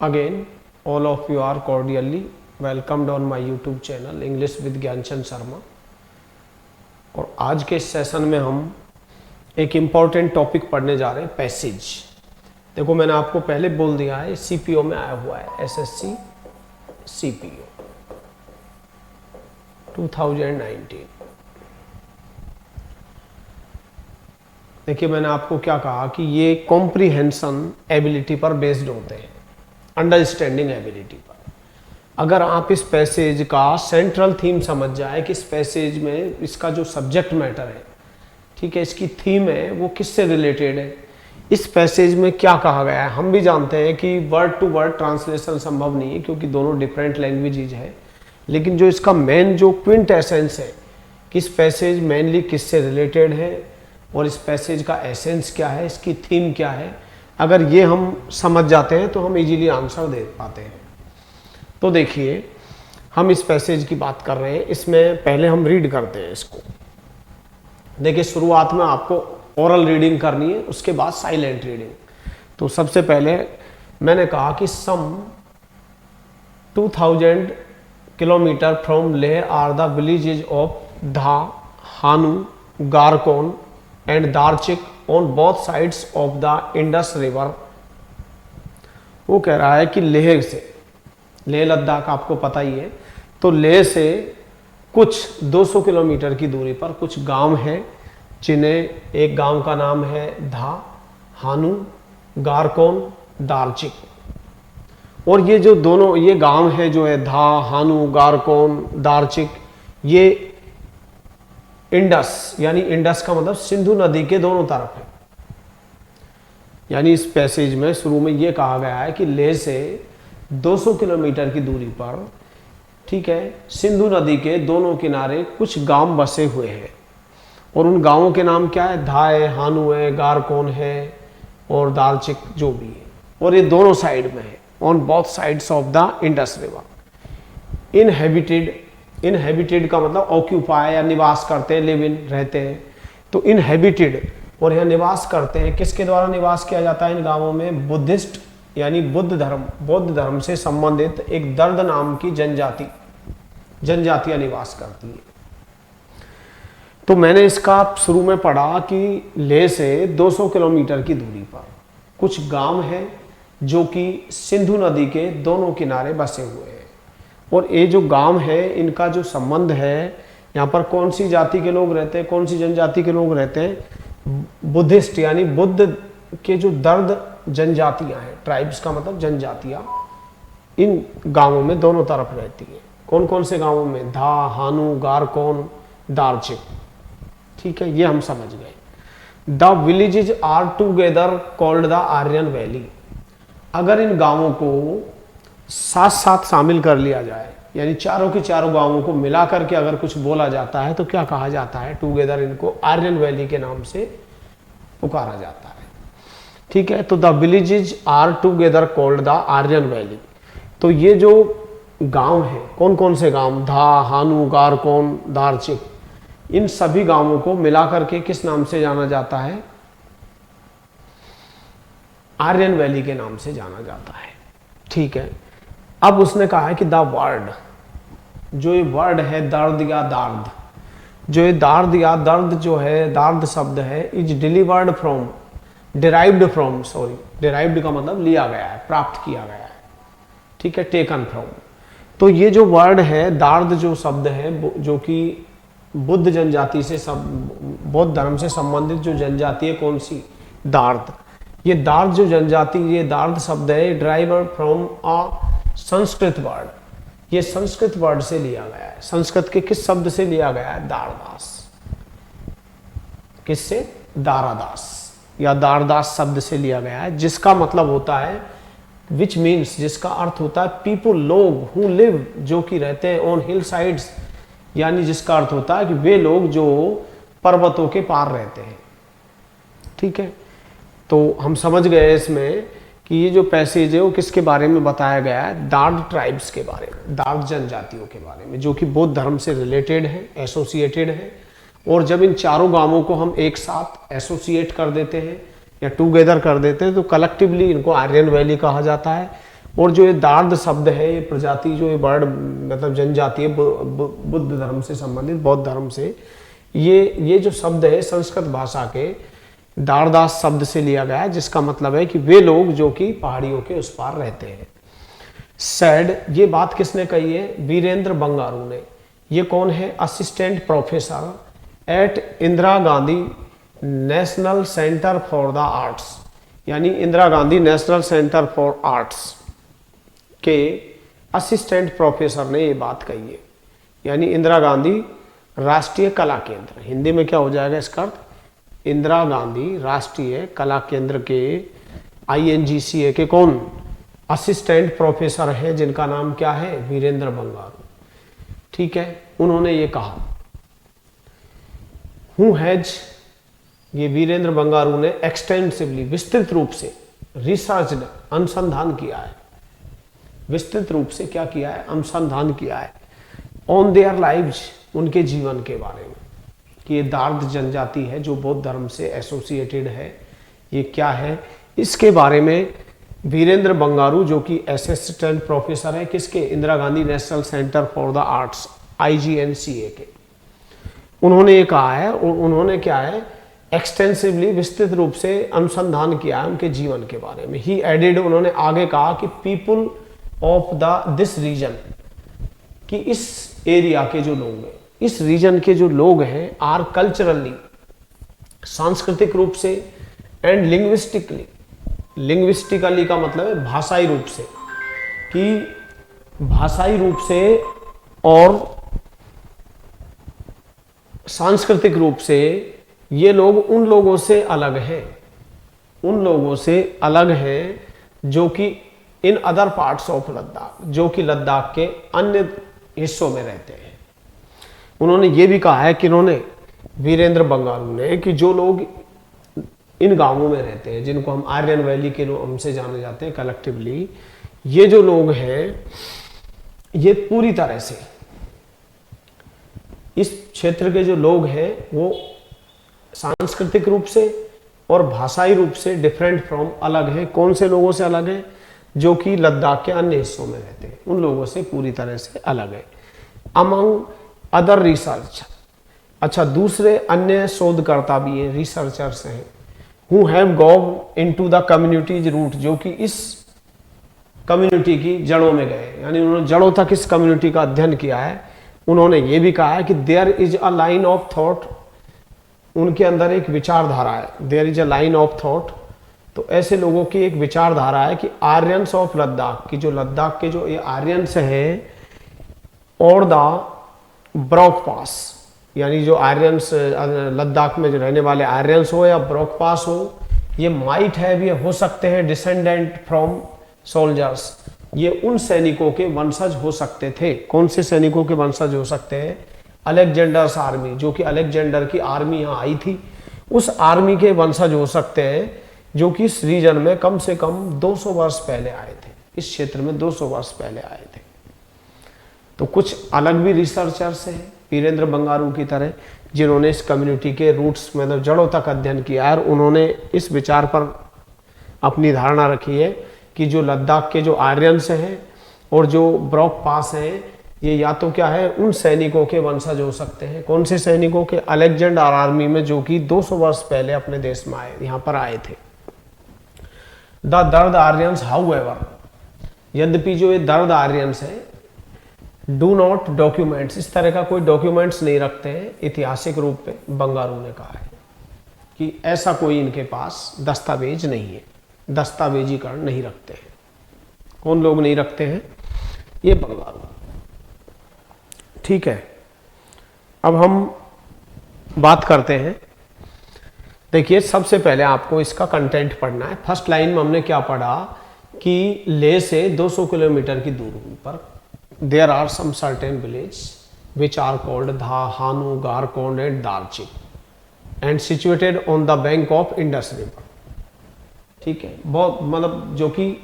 Again, all of you are cordially welcomed on my YouTube channel English with Gyanchand Sharma. और आज के session में हम एक इम्पॉर्टेंट टॉपिक पढ़ने जा रहे हैं, पैसेज। देखो, मैंने आपको पहले बोल दिया है, सीपीओ में आया हुआ है, एसएससी सीपीओ 2019। देखिए, मैंने आपको क्या कहा कि ये कॉम्प्रिहेंशन एबिलिटी पर बेस्ड होते हैं, अंडरस्टैंडिंग एबिलिटी पर। अगर आप इस पैसेज का सेंट्रल थीम समझ जाए कि इस पैसेज में इसका जो सब्जेक्ट मैटर है, ठीक है, इसकी थीम है, वो किससे रिलेटेड है, इस पैसेज में क्या कहा गया है। हम भी जानते हैं कि वर्ड टू वर्ड ट्रांसलेशन संभव नहीं है क्योंकि दोनों डिफरेंट लैंग्वेजेज है, लेकिन जो इसका मेन जो क्विंट एसेंस है कि इस पैसेज मेनली किससे रिलेटेड है और इस पैसेज का एसेंस क्या है, इसकी थीम क्या है, अगर ये हम समझ जाते हैं तो हम इजीली आंसर दे पाते हैं। तो देखिए, हम इस पैसेज की बात कर रहे हैं, इसमें पहले हम रीड करते हैं इसको। देखिए, शुरुआत में आपको ओरल रीडिंग करनी है, उसके बाद साइलेंट रीडिंग। तो सबसे पहले मैंने कहा कि some 2000 kilometre from Leh are the villages of Dha, Hanu, Garkon and Darchik on both sides of the Indus river. वो कह रहा है कि लेह से, लेह लद्दाख आपको पता ही है, तो लेह से कुछ 200 किलोमीटर की दूरी पर कुछ गांव हैं, जिन्हें एक गांव का नाम है धा, हानू, गारकोन, दारचिक। और ये जो दोनों ये गांव है जो है धा, हानू, गारकोन, दारचिक, ये इंडस, यानी इंडस का मतलब सिंधु नदी के दोनों तरफ है। यानी इस पैसेज में शुरू में ये कहा गया है कि लेह से 200 किलोमीटर की दूरी पर, ठीक है, सिंधु नदी के दोनों किनारे कुछ गांव बसे हुए हैं। और उन गांवों के नाम क्या है, धा है, हानू है, गारकोन है और दारचिक जो भी है। और ये दोनों साइड में है, on both sides of the Indus river. Inhabited का मतलब ऑक्यूपाई या निवास करते हैं, लिव इन, रहते हैं। तो इनहेबिटेड, और यहाँ निवास करते हैं, किसके द्वारा निवास किया जाता है इन गांवों में, बुद्धिस्ट यानी बौद्ध धर्म से संबंधित एक दर्द नाम की जनजातियां निवास करती है। तो मैंने इसका शुरू में पढ़ा कि लेह से 200 किलोमीटर की दूरी पर कुछ गांव हैं जो कि सिंधु नदी के दोनों किनारे बसे हुए हैं। और ये जो गांव है, इनका जो संबंध है, यहाँ पर कौन सी जाति के लोग रहते हैं, कौन सी जनजाति के लोग रहते हैं, बुद्धिस्ट यानी बुद्ध के जो दर्द जनजातियां हैं, ट्राइब्स का मतलब जनजातियां, इन गांवों में दोनों तरफ रहती हैं। कौन कौन से गांवों में, धा, हानू, गारकोन, दारचिक, ठीक है, ये हम समझ गए। The villages are together called the Aryan valley. अगर इन गांवों को साथ साथ शामिल कर लिया जाए, यानी चारों के चारों गांवों को मिला करके अगर कुछ बोला जाता है तो क्या कहा जाता है, टूगेदर इनको आर्यन वैली के नाम से पुकारा जाता है, ठीक है। तो the villages are together called the Aryan valley. तो ये जो गांव है, कौन कौन से गांव, धा, हानू, गारकोन, दारचिक, इन सभी गांवों को मिलाकर के किस नाम से जाना जाता है, आर्यन वैली के नाम से जाना जाता है, ठीक है। अब उसने कहा है कि द वर्ड, जो ये वर्ड है दर्द या दार्द, जो ये दार्द या दर्द जो है, दार्द शब्द है, इज डिराइव्ड का मतलब लिया गया है, प्राप्त किया गया है, ठीक है, टेकन फ्रॉम। तो ये जो वर्ड है दार्द, जो शब्द है, जो कि बुद्ध जनजाति से, बौद्ध धर्म से संबंधित जो जनजाति है, कौन सी, दार्द। ये दार्द जो जनजाति, ये दार्द शब्द है, derived from a Sanskrit word. ये संस्कृत वर्ड से लिया गया है। संस्कृत के किस शब्द से लिया गया है, दारदास। किससे, दारादास या दारदास शब्द से लिया गया है, जिसका मतलब होता है, विच मीन्स, जिसका अर्थ होता है पीपुल, लोग, हु लिव, जो कि रहते हैं, ऑन हिल साइड्स, यानी जिसका अर्थ होता है कि वे लोग जो पर्वतों के पार रहते हैं, ठीक है। तो हम समझ गए इसमें कि ये जो पैसेज है वो किसके बारे में बताया गया है, दार्द ट्राइब्स के बारे में, दार्द जनजातियों के बारे में, जो कि बौद्ध धर्म से रिलेटेड है, एसोसिएटेड है। और जब इन चारों गांवों को हम एक साथ एसोसिएट कर देते हैं या टूगेदर कर देते हैं तो कलेक्टिवली इनको आर्यन वैली कहा जाता है। और जो ये दार्द शब्द है, ये प्रजाति जो ये वर्ड मतलब जनजाति है बुद्ध धर्म से संबंधित, बौद्ध धर्म से, ये जो शब्द है संस्कृत भाषा के दारदास शब्द से लिया गया है, जिसका मतलब है कि वे लोग जो कि पहाड़ियों के उस पार रहते हैं। सैड, ये बात किसने कही है? वीरेंद्र बंगारू ने। ये कौन है? Assistant professor at Indira Gandhi National Centre for the Arts, यानी Indira Gandhi National Centre for Arts के असिस्टेंट प्रोफेसर ने ये बात कही है। यानी इंदिरा गांधी राष्ट्रीय कला केंद्र, हिंदी में क्या हो जाएगा इसका अर्थ? इंदिरा गांधी राष्ट्रीय कला केंद्र के INGCA के कौन असिस्टेंट प्रोफेसर हैं, जिनका नाम क्या है? वीरेंद्र बंगारू। ठीक है, उन्होंने ये कहा। हु हैज, ये वीरेंद्र बंगारू ने एक्सटेंसिवली विस्तृत रूप से रिसर्च अनुसंधान किया है, विस्तृत रूप से क्या किया है? अनुसंधान किया है ऑन देयर लाइव्स, उनके जीवन के बारे में, कि ये दार्द जनजाति है जो बौद्ध धर्म से एसोसिएटेड है, ये क्या है, इसके बारे में वीरेंद्र बंगारू जो कि असिस्टेंट प्रोफेसर है किसके? Indira Gandhi National Centre for the Arts IGNCA के, उन्होंने ये कहा है। और उन्होंने क्या है? एक्सटेंसिवली विस्तृत रूप से अनुसंधान किया है उनके जीवन के बारे में। ही एडेड, उन्होंने आगे कहा कि people of the this region, कि इस एरिया के जो लोग हैं, इस रीजन के जो लोग हैं, आर कल्चरली, सांस्कृतिक रूप से, एंड लिंग्विस्टिकली, लिंग्विस्टिकली का मतलब है भाषाई रूप से, कि भाषाई रूप से और सांस्कृतिक रूप से ये लोग उन लोगों से अलग हैं, उन लोगों से अलग हैं जो कि in other parts of Ladakh, जो कि लद्दाख के अन्य हिस्सों में रहते हैं। उन्होंने ये भी कहा है कि इन्होंने, वीरेंद्र बंगारू ने, कि जो लोग इन गांवों में रहते हैं, जिनको हम आर्यन वैली के लोग हमसे जाने जाते हैं कलेक्टिवली, ये जो लोग हैं ये पूरी तरह से, इस क्षेत्र के जो लोग हैं वो सांस्कृतिक रूप से और भाषाई रूप से डिफरेंट फ्रॉम, अलग है। कौन से लोगों से अलग है? जो कि लद्दाख के अन्य हिस्सों में रहते हैं, उन लोगों से पूरी तरह से अलग है। अमंग अदर रिसर्च, अच्छा दूसरे अन्य शोधकर्ता भी हैं, रिसर्चर्स हैं, who have gone into the communities root, जो कि इस कम्युनिटी की जड़ों में गए, यानी उन्होंने जड़ों तक इस कम्युनिटी का अध्ययन किया है। उन्होंने ये भी कहा है कि there is a line of thought, उनके अंदर एक विचारधारा है, there is a line of thought, तो ऐसे लोगों की एक विचारधारा है कि आर्यंस ऑफ लद्दाख, की जो लद्दाख के जो ये आर्यंस हैं, और द ब्रॉक पास, यानी जो आर्यंस लद्दाख में जो रहने वाले आर्यंस हो या ब्रॉक पास हो, ये माइट हैव, ये हो सकते हैं डिसेंडेंट फ्रॉम सोल्जर्स, ये उन सैनिकों के वंशज हो सकते थे। कौन से सैनिकों के वंशज हो सकते हैं? अलेक्जेंडर्स आर्मी, जो कि अलेक्जेंडर की आर्मी यहाँ आई थी, उस आर्मी के वंशज हो सकते हैं, जो कि इस रीजन में कम से कम 200 वर्ष पहले आए थे, इस क्षेत्र में 200 वर्ष पहले आए थे। तो कुछ अलग भी रिसर्चर्स हैं वीरेंद्र बंगारू की तरह, जिन्होंने इस कम्युनिटी के रूट्स मतलब जड़ों तक अध्ययन किया है, और उन्होंने इस विचार पर अपनी धारणा रखी है कि जो लद्दाख के जो आर्यंस हैं और जो ब्रॉक पास हैं, ये या तो क्या है, उन सैनिकों के वंशज हो सकते हैं। कौन से सैनिकों के? अलेक्जेंडर आर्मी में, जो कि 200 वर्ष पहले अपने देश में आए, यहाँ पर आए थे। द दर्द आर्यंस हाउएवर, यद्यपि जो ये दर्द आर्यंस है, डू नॉट डॉक्यूमेंट्स, इस तरह का कोई डॉक्यूमेंट्स नहीं रखते हैं ऐतिहासिक रूप में। बंगारू ने कहा है कि ऐसा कोई इनके पास दस्तावेज नहीं है, दस्तावेजीकरण नहीं रखते हैं। कौन लोग नहीं रखते हैं? ये बंगारू। ठीक है, अब हम बात करते हैं। देखिए, सबसे पहले आपको इसका कंटेंट पढ़ना है। फर्स्ट लाइन में हमने क्या पढ़ा कि लेह से 200 किलोमीटर की दूरी पर there are some certain village which are called Dha, Hanu, Garkond and Darchik and situated on the bank of Indus river. ठीक है, बहुत मतलब जो कि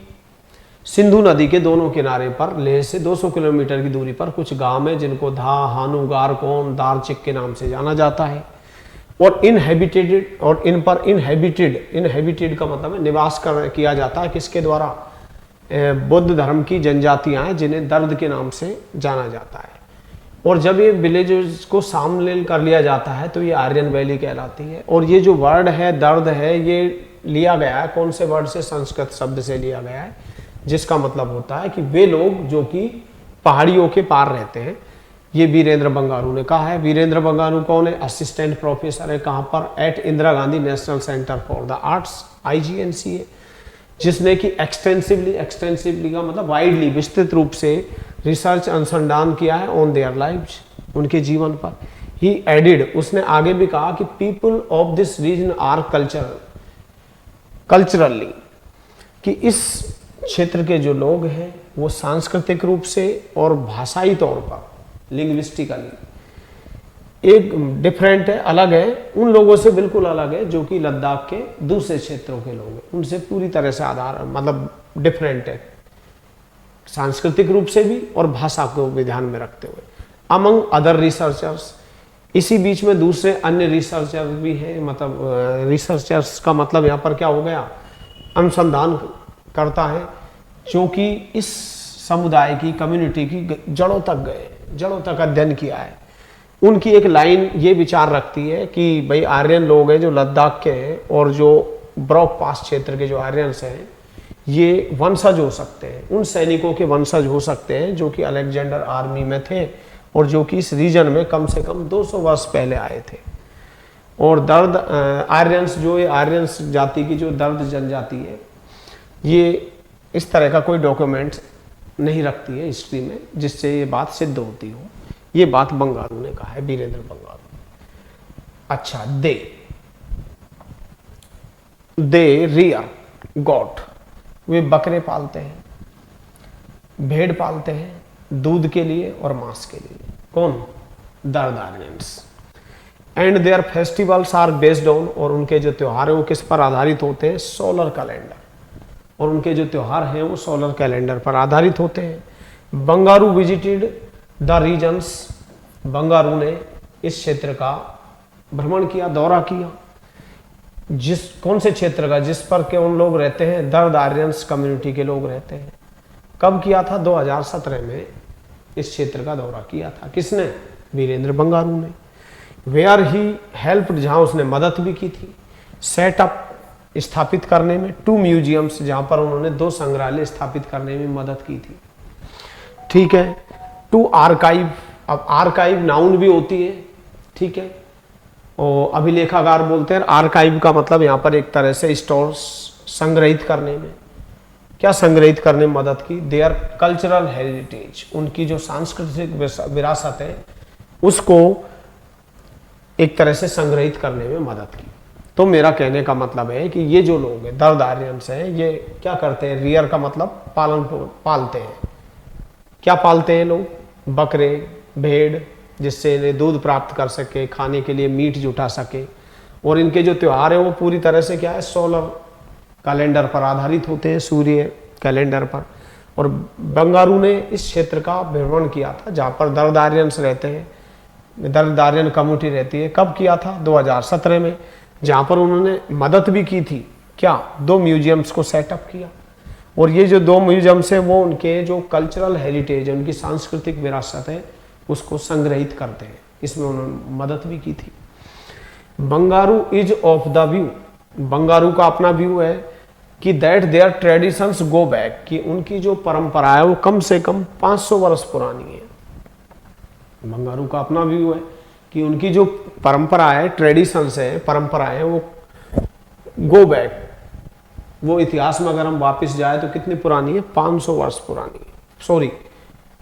सिंधु नदी के दोनों किनारे पर लेह से 200 किलोमीटर की दूरी पर कुछ गांव है, जिनको धा, हानू, गारकोंड, दार्चिक के नाम से जाना जाता है, और इनहेबिटेड, और इन पर इनहेबिटेड का मतलब है निवास किया जाता है। किसके द्वारा? बौद्ध धर्म की जनजातियां हैं जिन्हें दर्द के नाम से जाना जाता है। और जब ये विलेजेस को शामिल कर लिया जाता है तो ये आर्यन वैली कहलाती है। और ये जो वर्ड है दर्द है, ये लिया गया है कौन से वर्ड से? संस्कृत शब्द से लिया गया है, जिसका मतलब होता है कि वे लोग जो कि पहाड़ियों के पार रहते हैं। ये वीरेंद्र बंगारू ने कहा है। वीरेंद्र बंगारू कौन है? असिस्टेंट प्रोफेसर है। कहाँ पर? At Indira Gandhi National Centre for the Arts, IGNCA, जिसने कि एक्सटेंसिवली का मतलब वाइडली, विस्तृत रूप से रिसर्च अनुसंधान किया है ऑन देयर लाइव्स, उनके जीवन पर। ही एडिड, उसने आगे भी कहा कि people of this region are culturally, कि इस क्षेत्र के जो लोग हैं वो सांस्कृतिक रूप से और भाषाई तौर पर, लिंग्विस्टिकली एक डिफरेंट है, अलग है, उन लोगों से बिल्कुल अलग है जो कि लद्दाख के दूसरे क्षेत्रों के लोग हैं, उनसे पूरी तरह से मतलब डिफरेंट है, सांस्कृतिक रूप से भी और भाषा को भी ध्यान में रखते हुए। अमंग अदर रिसर्चर्स, इसी बीच में दूसरे अन्य रिसर्चर भी हैं, मतलब रिसर्चर्स का मतलब यहाँ पर क्या हो गया? अनुसंधान करता है, जो कि इस समुदाय की, कम्युनिटी की जड़ों तक गए, जड़ों तक अध्ययन किया है। उनकी एक लाइन ये विचार रखती है कि भाई आर्यन लोग हैं जो लद्दाख के हैं और जो ब्रॉक पास क्षेत्र के जो आर्यंस हैं, ये वंशज हो सकते हैं, उन सैनिकों के वंशज हो सकते हैं जो कि अलेक्जेंडर आर्मी में थे और जो कि इस रीजन में कम से कम 200 वर्ष पहले आए थे। और दर्द आर्यंस, जो ये आर्यंस जाति की जो दर्द जनजाति है, ये इस तरह का कोई डॉक्यूमेंट नहीं रखती है हिस्ट्री में जिससे ये बात सिद्ध होती हो। ये बात बंगारू ने कहा है, वीरेंद्र बंगारू। अच्छा, दे रियर गॉट, वे बकरे पालते हैं, भेड़ पालते हैं दूध के लिए और मांस के लिए। कौन? Dard Aryans. And their festivals are based on, और उनके जो त्योहार है वो किस पर आधारित होते हैं? Solar calendar. और उनके जो त्योहार हैं वो सोलर कैलेंडर पर आधारित होते हैं। Bangaru visited the reasons, Bangaru ने इस क्षेत्र का भ्रमण किया, दौरा किया। कौन से क्षेत्र का? जिस पर के उन लोग रहते हैं, दर्द आर्यंस कम्युनिटी के लोग रहते हैं। कब किया था? 2017 में इस क्षेत्र का दौरा किया था। किसने? वीरेंद्र बंगारू ने। वेयर ही हेल्प्ड, जहां उसने मदद भी की थी, सेटअप, स्थापित करने में, 2 म्यूजियम्स, जहां पर उन्होंने 2 संग्रहालय स्थापित करने में मदद की थी। ठीक है। 2 आर्काइव, अब आर्काइव नाउन भी होती है, ठीक है, और अभिलेखागार बोलते हैं। आर्काइव का मतलब यहाँ पर एक तरह से स्टोर्स, संग्रहित करने में। क्या संग्रहित करने में मदद की? देयर कल्चरल हेरिटेज, उनकी जो सांस्कृतिक विरासत है उसको एक तरह से संग्रहित करने में मदद की। तो मेरा कहने का मतलब है कि ये जो लोग हैं, दर्द आर्यंस हैं, ये क्या करते हैं? रियर का मतलब पालते हैं। क्या पालते हैं लोग? बकरे, भेड़, जिससे इन्हें दूध प्राप्त कर सके, खाने के लिए मीट जुटा सके। और इनके जो त्योहार है वो पूरी तरह से क्या है? सोलर कैलेंडर पर आधारित होते हैं, सूर्य कैलेंडर पर। और बंगारू ने इस क्षेत्र का भ्रमण किया था जहाँ पर दर्द आर्यंस रहते हैं, दर्द आर्यन कम्युनिटी रहती है। कब किया था? 2017 में, जहाँ पर उन्होंने मदद भी की थी। क्या? 2 म्यूजियम्स को सेटअप किया। और ये जो 2 म्यूजियम्स हैं वो उनके जो कल्चरल हेरिटेज है, उनकी सांस्कृतिक विरासत है, उसको संग्रहित करते हैं। इसमें उन्होंने मदद भी की थी। Bangaru is of the view, Bangaru का अपना व्यू है कि that their traditions go back, कि उनकी जो परंपरा है वो कम से कम 500 वर्ष पुरानी है। बंगारू का अपना व्यू है कि उनकी जो परंपरा है, ट्रेडिशंस है, परंपराएं, वो गो बैक, वो इतिहास में अगर हम वापस जाए तो कितनी पुरानी है? 500 वर्ष पुरानी है, सॉरी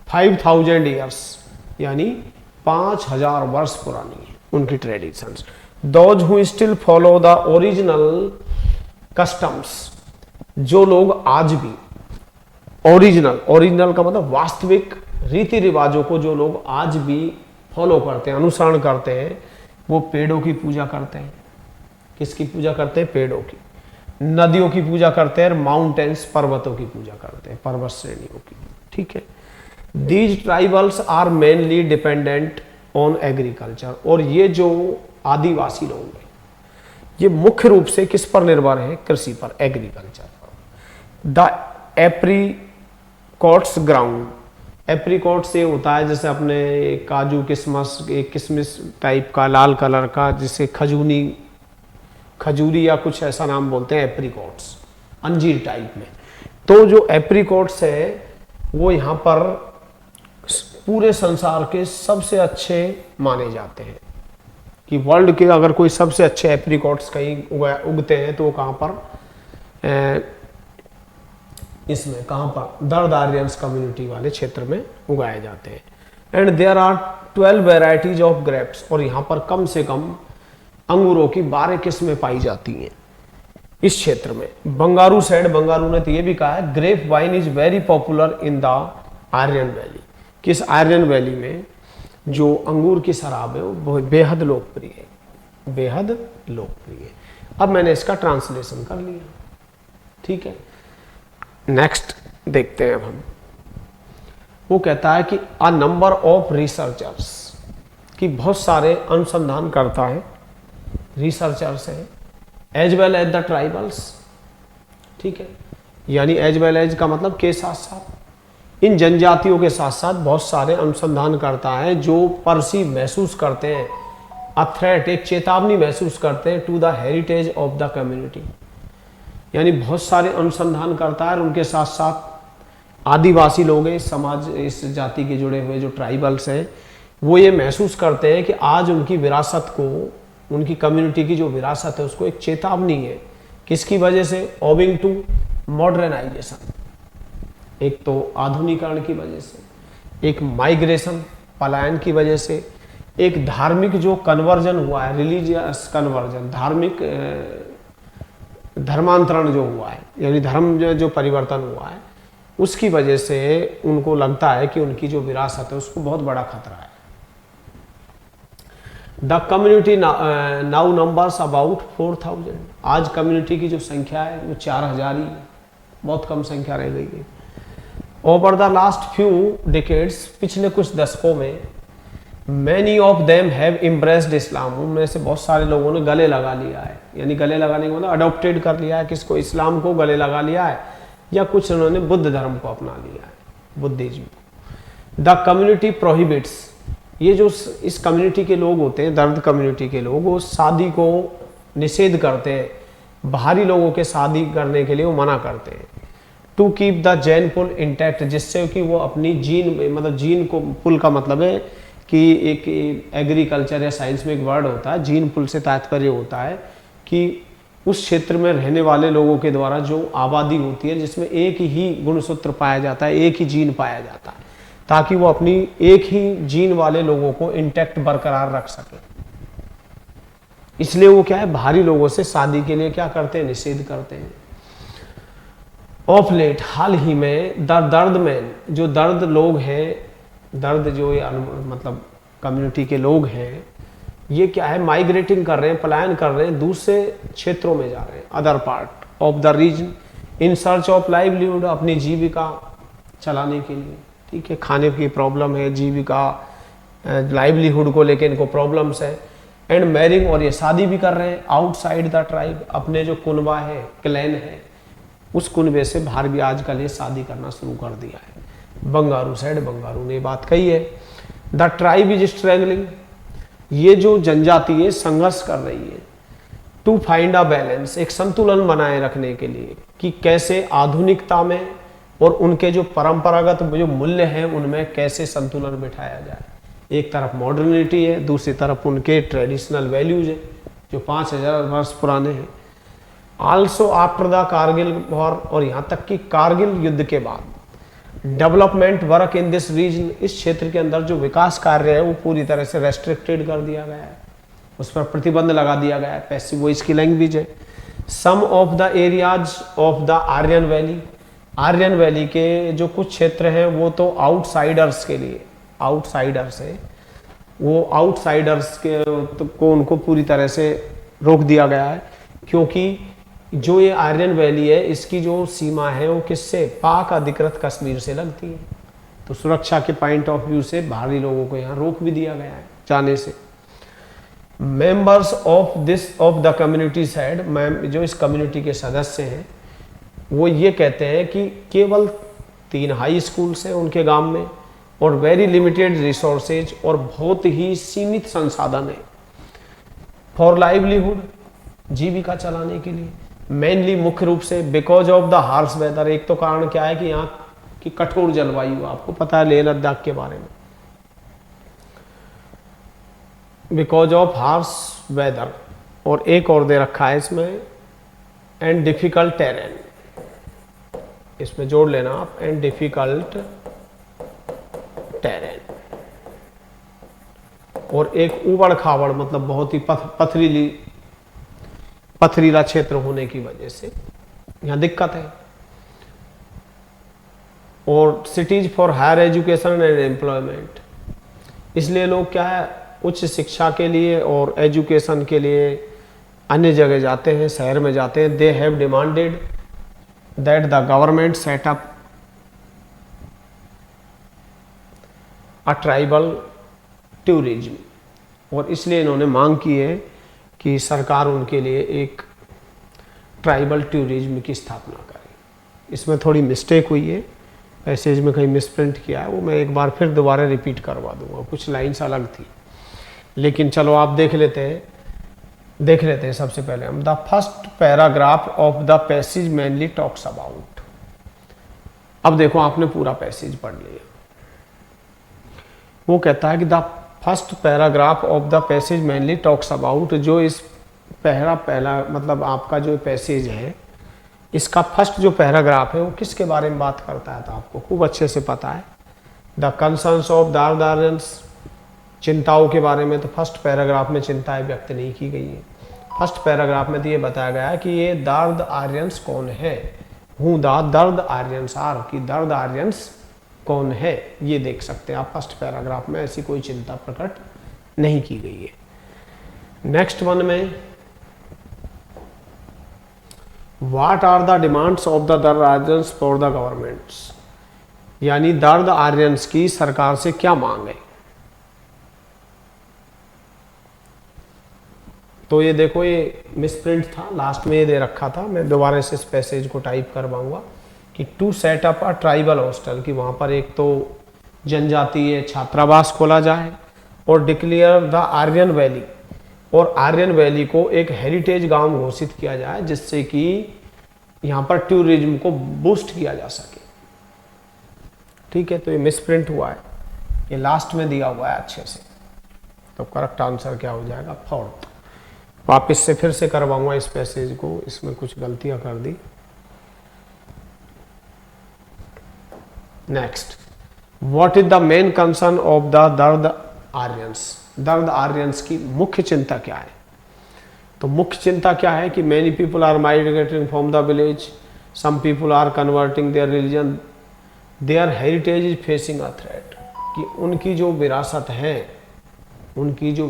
5000 ईयर्स, यानी 5000 वर्ष पुरानी है उनकी traditions. Those who still follow the original customs, जो लोग आज भी ओरिजिनल का मतलब वास्तविक रीति रिवाजों को जो लोग आज भी फॉलो करते हैं, अनुसरण करते हैं, वो पेड़ों की पूजा करते हैं। किसकी पूजा करते हैं? पेड़ों की। नदियों की पूजा करते हैं, माउंटेन्स, पर्वतों की पूजा करते हैं, पर्वत श्रेणियों की। ठीक है। These tribals are mainly dependent on agriculture, और ये जो आदिवासी लोग हैं ये मुख्य रूप से किस पर निर्भर है? कृषि पर, एग्रीकल्चर पर। The एप्रीकॉट्स ground. एप्रीकॉट से होता है जैसे अपने काजू किशमिश, एक किशमिश टाइप का लाल कलर का, जिसे खजूरी या कुछ ऐसा नाम बोलते हैं, एप्रीकॉट्स, अंजीर टाइप में। तो जो एप्रीकॉट्स है वो यहाँ पर पूरे संसार के सबसे अच्छे माने जाते हैं, कि वर्ल्ड के अगर कोई सबसे अच्छे एप्रीकॉट्स कहीं उगते हैं तो वो कहाँ पर, इसमें कहाँ पर, दर्द आर्यंस कम्युनिटी वाले क्षेत्र में उगाए जाते हैं। And there are 12 varieties of grapes, और यहाँ पर कम से कम अंगूरों की 12 किस्में पाई जाती हैं इस क्षेत्र में। बंगारू साइड, बंगारू ने तो ये भी कहा है, grape wine is very popular in the Aryan valley, किस आर्यन वैली में जो अंगूर की शराब है वो बेहद लोकप्रिय है, बेहद लोकप्रिय है। अब मैंने इसका ट्रांसलेशन कर लिया, ठीक है। नेक्स्ट देखते हैं अब हम। वो कहता है कि अ नंबर ऑफ रिसर्चर्स, कि बहुत सारे अनुसंधानकर्ता हैं, रिसर्चर्स हैं, as well as the tribals, ठीक है, यानी एज वेल एज का मतलब के साथ साथ, इन जनजातियों के साथ साथ बहुत सारे अनुसंधानकर्ता हैं जो परसीव महसूस करते हैं, अ थ्रेट, एक चेतावनी महसूस करते हैं, to the heritage of the community, यानी बहुत सारे अनुसंधानकर्ता हैं, उनके साथ साथ आदिवासी लोग हैं, समाज, इस जाति के जुड़े हुए जो ट्राइबल्स हैं, वो ये महसूस करते हैं कि आज उनकी विरासत को, उनकी कम्युनिटी की जो विरासत है उसको एक चेतावनी है। किसकी वजह से? ओविंग टू मॉडर्नाइजेशन, एक तो आधुनिकरण की वजह से, एक माइग्रेशन, पलायन की वजह से, एक धार्मिक जो कन्वर्जन हुआ है, रिलीजियस कन्वर्जन, धार्मिक धर्मांतरण जो हुआ है, यानी धर्म जो परिवर्तन हुआ है, उसकी वजह से उनको लगता है कि उनकी जो विरासत है उसको बहुत बड़ा खतरा है। The community now numbers about 4000, आज कम्युनिटी की जो संख्या है वो 4000 ही, बहुत कम संख्या रह गई है। Over the last few decades, पिछले कुछ दशकों में, many of them have embraced Islam, उनमें से बहुत सारे लोगों ने गले लगा लिया है, यानी गले लगाने का मतलब अडॉप्टेड कर लिया है, किसको? इस्लाम को गले लगा लिया है, या कुछ उन्होंने बुद्ध धर्म को अपना लिया है, बुद्धिज्म। द कम्युनिटी प्रोहिबिट्स, ये जो इस कम्युनिटी के लोग होते हैं, दर्द कम्युनिटी के लोग, वो शादी को निषेध करते हैं, बाहरी लोगों के शादी करने के लिए वो मना करते हैं। To keep the gene pool intact, जिससे कि वो अपनी जीन, मतलब जीन को, पुल का मतलब है कि एक एग्रीकल्चर या साइंस में एक वर्ड होता है, जीन पुल से तात्पर्य होता है कि उस क्षेत्र में रहने वाले लोगों के द्वारा जो आबादी होती है जिसमें एक ही गुणसूत्र पाया जाता है, एक ही जीन पाया जाता है, ताकि वो अपनी एक ही जीन वाले लोगों को इंटैक्ट बरकरार रख सके। इसलिए वो क्या है, बाहरी लोगों से शादी के लिए क्या करते हैं? निषेध करते हैं। ऑफ लेट, हाल ही में, द दर्द मैन, जो दर्द लोग हैं, दर्द जो ये मतलब कम्युनिटी के लोग हैं, ये क्या है, माइग्रेटिंग कर रहे हैं, पलायन कर रहे हैं, दूसरे क्षेत्रों में जा रहे हैं, other part of the region, in search of livelihood, अपनी जीविका चलाने के लिए, ठीक है, खाने की प्रॉब्लम है, जीविका लाइवलीहुड को लेकर इनको प्रॉब्लम्स है। एंड मैरिंग, और ये शादी भी कर रहे हैं आउटसाइड द ट्राइब, अपने जो कुनबा है, क्लैन है, उस कुनबे से बाहर भी आजकल ये शादी करना शुरू कर दिया है। बंगारू साइड, बंगारू ने बात कही है। द ट्राइब इज स्ट्रगलिंग, ये जो जनजाति है संघर्ष कर रही है, टू फाइंड अ बैलेंस, एक संतुलन बनाए रखने के लिए, कि कैसे आधुनिकता में और उनके जो परंपरागत जो मूल्य हैं उनमें कैसे संतुलन बिठाया जाए। एक तरफ मॉडर्निटी है, दूसरी तरफ उनके ट्रेडिशनल वैल्यूज है जो 5000 वर्ष पुराने हैं। Also after the Kargil war, और यहाँ तक कि कारगिल युद्ध के बाद, development work in this region, इस क्षेत्र के अंदर जो विकास कार्य है वो पूरी तरह से रेस्ट्रिक्टेड कर दिया गया है, उस पर प्रतिबंध लगा दिया गया है, पैसिव वो इसकी लैंग्वेज है। Some of the areas of the Aryan Valley, Aryan Valley के जो कुछ क्षेत्र हैं वो तो आउटसाइडर्स के लिए, आउटसाइडर्स है, वो आउटसाइडर्स के को उनको पूरी तरह से रोक दिया गया है, क्योंकि जो ये आर्यन वैली है इसकी जो सीमा है वो किससे, पाक अधिकृत कश्मीर से लगती है, तो सुरक्षा के पॉइंट ऑफ व्यू से बाहरी लोगों को यहाँ रोक भी दिया गया है जाने से। Members of the community side, जो इस कम्युनिटी के सदस्य हैं, वो ये कहते हैं कि केवल 3 हाई स्कूल्स हैं उनके गांव में और वेरी लिमिटेड रिसोर्सेज और बहुत ही सीमित संसाधन है फॉर लाइवलीहुड, जीविका चलाने के लिए। मेनली मुख्य रूप से because of the harsh weather, एक तो कारण क्या है कि यहाँ की कठोर जलवायु, आपको पता है लेह लद्दाख के बारे में, बिकॉज ऑफ हार्श वेदर, और एक और दे रखा है इसमें एंड डिफिकल्ट टेरेन, इसमें जोड़ लेना आप एंड डिफिकल्ट टेरेन, और एक उबड़ खाबड़ मतलब बहुत ही पथरीला क्षेत्र होने की वजह से यहाँ दिक्कत है। और cities for higher education and employment, इसलिए लोग क्या है उच्च शिक्षा के लिए और एजुकेशन के लिए अन्य जगह जाते हैं, शहर में जाते हैं। They have demanded that the government set up a tribal tourism, और इसलिए इन्होंने मांग की है कि सरकार उनके लिए एक ट्राइबल टूरिज्म की स्थापना करे। इसमें थोड़ी मिस्टेक हुई है, पैसेज में कहीं मिसप्रिंट किया है, वो मैं एक बार फिर दोबारा रिपीट करवा दूंगा, कुछ लाइन्स अलग थी। लेकिन चलो आप देख लेते हैं सबसे पहले हम। The first paragraph of the passage mainly talks about, अब देखो आपने पूरा पैसेज पढ़ लिया। वो कहता है कि the first paragraph of the passage mainly talks about, जो इस पहला मतलब आपका जो पैसेज है इसका फर्स्ट जो पैराग्राफ है वो किसके बारे में बात करता है, तो आपको खूब अच्छे से पता है। द कंसर्न्स ऑफ दर्द आर्यंस, चिंताओं के बारे में तो फर्स्ट पैराग्राफ में चिंताएं व्यक्त नहीं की गई है। फर्स्ट पैराग्राफ में तो ये बताया गया है कि ये दर्द आर्यंस कौन है, हूँ द दर्द आर्यंस आर, कि दर्द आर्यंस कौन है, ये देख सकते हैं आप फर्स्ट पैराग्राफ में, ऐसी कोई चिंता प्रकट नहीं की गई है। नेक्स्ट वन में what are the demands of the Dard Aryans for the governments, यानी दर्द आर्यंस की सरकार से क्या मांग है। तो ये देखो ये मिसप्रिंट था, लास्ट में ये दे रखा था, मैं दोबारा से इस पैसेज को टाइप करवाऊंगा कि to set up a tribal hostel, कि वहाँ पर एक तो जनजातीय छात्रावास खोला जाए, और डिक्लेयर द आर्यन वैली, और आर्यन वैली को एक हेरिटेज गांव घोषित किया जाए जिससे कि यहाँ पर टूरिज्म को बूस्ट किया जा सके। ठीक है, तो ये मिसप्रिंट हुआ है, ये लास्ट में दिया हुआ है अच्छे से। तो करेक्ट आंसर क्या हो जाएगा, फोर्थ। वापस से फिर से करवाऊंगा इस पैसेज को, इसमें कुछ गलतियां कर दी। Next, what is the main concern of the Dard Aryans, Dard Aryans की मुख्य चिंता क्या है। तो मुख्य चिंता क्या है कि many people are migrating from the village, some people are converting their religion, their heritage is facing a threat, कि उनकी जो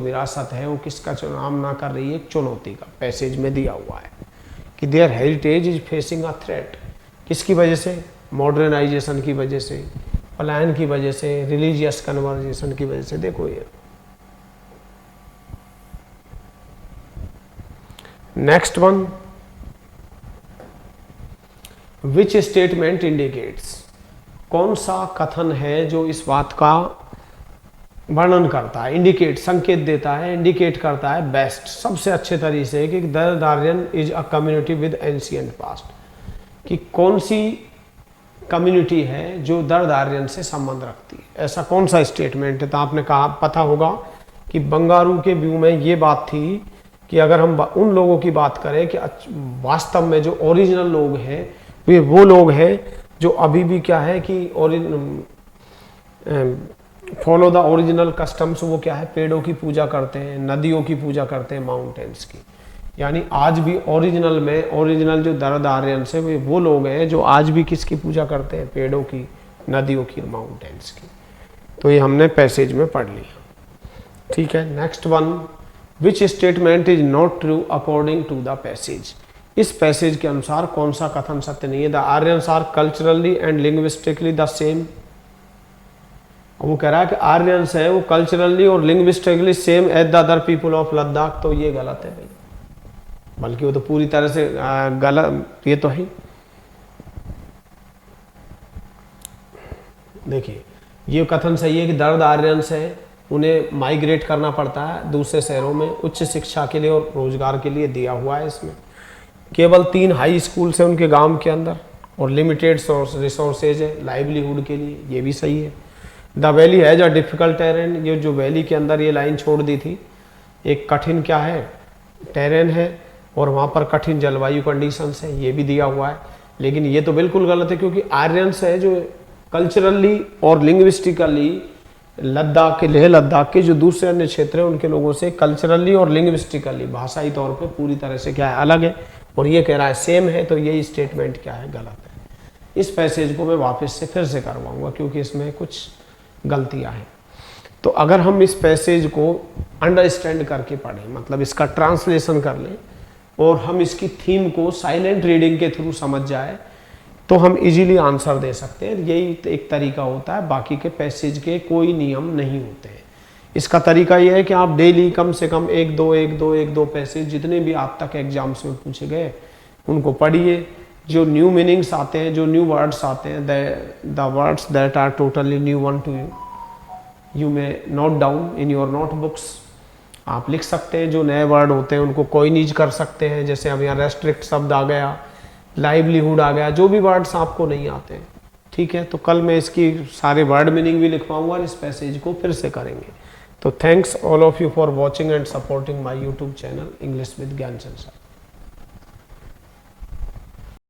विरासत है वो किसका सामना कर रही है, एक चुनौती का। पैसेज में दिया हुआ है कि their heritage is facing a threat, किसकी वजह से, मॉडर्नाइजेशन की वजह से, पलायन की वजह से, रिलीजियस कन्वर्जेशन की वजह से। देखो ये next one, which statement indicates, कौन सा कथन है जो इस बात का वर्णन करता है, इंडिकेट संकेत देता है, इंडिकेट करता है बेस्ट सबसे अच्छे तरीके से कि Dard Aryan is a community with ancient past, कि कौन सी कम्युनिटी है जो दर्द आर्यन से संबंध रखती है। ऐसा कौन सा स्टेटमेंट है, तो आपने कहा पता होगा कि बंगारू के व्यू में ये बात थी कि अगर हम उन लोगों की बात करें कि वास्तव में जो ओरिजिनल लोग हैं वे वो लोग हैं जो अभी भी क्या है कि फॉलो द ओरिजिनल कस्टम्स, वो क्या है, पेड़ों की पूजा करते हैं, नदियों की पूजा करते हैं, माउंटेन्स की। यानी आज भी ओरिजिनल में ओरिजिनल जो दर्द आर्यंस है वे वो लोग हैं जो आज भी किसकी पूजा करते हैं, पेड़ों की, नदियों की, माउंटेन्स की। तो ये हमने पैसेज में पढ़ लिया। ठीक है, next one, which statement is not true according to the passage, इस पैसेज के अनुसार कौन सा कथन सत्य नहीं है। The Aryans are culturally and linguistically the same, वो कह रहा है कि आर्यंस है वो कल्चरली और linguistically same as the other people of Ladakh, तो ये गलत है भाई, बल्कि वो तो पूरी तरह से गलत, ये तो है। देखिए, ये कथन सही है कि दर्द आर्यंस है, उन्हें माइग्रेट करना पड़ता है दूसरे शहरों में उच्च शिक्षा के लिए और रोजगार के लिए, दिया हुआ है इसमें। केवल 3 हाई स्कूल्स हैं उनके गांव के अंदर और लिमिटेड रिसोर्सेज है लाइवलीहुड के लिए, ये भी सही है। The valley has a difficult terrain, ये जो वैली के अंदर ये लाइन छोड़ दी थी, एक कठिन क्या है, टेरेन है और वहाँ पर कठिन जलवायु कंडीशंस है, ये भी दिया हुआ है। लेकिन ये तो बिल्कुल गलत है, क्योंकि आर्यंस है जो कल्चरली और लिंग्विस्टिकली लद्दाख के, लेह लद्दाख के जो दूसरे अन्य क्षेत्र हैं उनके लोगों से कल्चरली और लिंग्विस्टिकली भाषाई तौर पे पूरी तरह से क्या है, अलग है। और ये कह रहा है सेम है, तो यही स्टेटमेंट क्या है, गलत है। इस पैसेज को मैं वापस से फिर से करवाऊंगा क्योंकि इसमें कुछ गलतियां हैं। तो अगर हम इस पैसेज को अंडरस्टैंड करके पढ़ें, मतलब इसका ट्रांसलेशन कर लें और हम इसकी थीम को साइलेंट रीडिंग के थ्रू समझ जाए, तो हम इजीली आंसर दे सकते हैं। यही एक तरीका होता है, बाकी के पैसेज के कोई नियम नहीं होते हैं। इसका तरीका यह है कि आप डेली कम से कम 1-2 पैसेज जितने भी आप तक एग्जाम्स में पूछे गए उनको पढ़िए। जो न्यू मीनिंग्स आते हैं, जो न्यू वर्ड्स आते हैं, the words that are totally new one to you, you may note down in your notebooks. आप लिख सकते हैं, जो नए वर्ड होते हैं उनको कोइनिज कर सकते हैं। जैसे अब यहाँ रेस्ट्रिक्ट शब्द आ गया, लाइवलीहुड आ गया, जो भी वर्ड्स आपको नहीं आते हैं, ठीक है। तो कल मैं इसकी सारे वर्ड मीनिंग भी लिखवाऊंगा और इस पैसेज को फिर से करेंगे। तो thanks all of you for watching and supporting my YouTube channel English with Gyanchand sir.